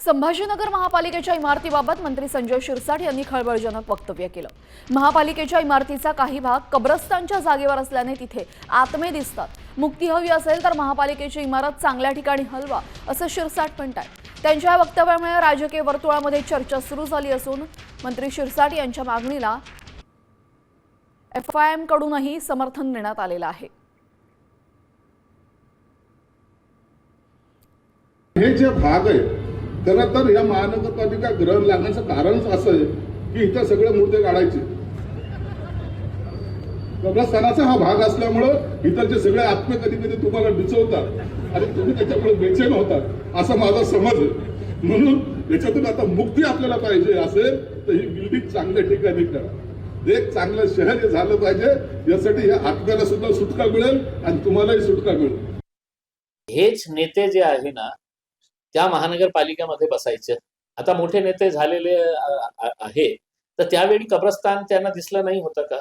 संभाजीनगर महापालिकेच्या इमारतीबाबत मंत्री संजय शिरसाट यांनी खळबळजनक वक्तव्य केलं। महापालिकेच्या इमारतीचा काही भाग कब्रस्तानच्या जागेवर असल्याने तिथे आत्मे दिसतात। मुक्ती हवी असेल तर महापालिकेची इमारत चांगल्या ठिकाणी हलवा, असं शिरसाट म्हणतात। त्यांच्या वक्तव्यामुळे राजकीय वर्तुळामध्ये चर्चा सुरू झाली असून मंत्री शिरसाट यांच्या मागणीला FIM कडूनही समर्थन देण्यात आलेलं आहे। हे जे भाग आहे खरं तर या महानगरपालिका ग्रहण लागण्याचं कारणच असं आहे की इथं सगळे मुर्दे काढायचे। कब्रस्तानाचा हा भाग असल्यामुळं इथलचे सगळे आत्मे कधी कधी तुम्हाला डिचवतात आणि तुम्ही त्याच्यामुळे बेचैन होतात असं माझा समज आहे। म्हणून याच्यातून आता मुक्ती आपल्याला पाहिजे असेल तर ही बिल्डिंग चांगल्या ठिकाणी करा। एक चांगलं शहर हे झालं पाहिजे, यासाठी या आत्म्याला सुद्धा सुटका मिळेल आणि तुम्हालाही सुटका मिळेल। हेच नेते जे आहे ना त्या महानगरपालिकेमध्ये बसायचे। आता मोठे नेते झालेले आहे तर त्यावेळी कब्रस्तान त्यांना दिसलं नाही होतं का?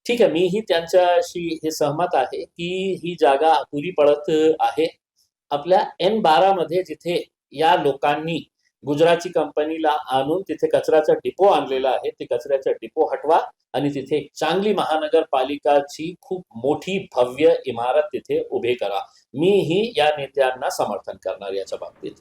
ठीक आहे, मीही त्यांच्याशी हे सहमत आहे की ही जागा अपुरी पडत आहे। आपल्या N12 मध्ये जिथे या लोकांनी गुजराती कंपनीला आणून तिथे कचऱ्याचा डिपो आणलेला आहे, ते कचऱ्याचा डिपो हटवा आणि तिथे एक चांगली महानगरपालिकाची खूप मोठी भव्य इमारत तिथे उभी करा। मीही या नेत्यांना समर्थन करणार याच्या बाबतीत।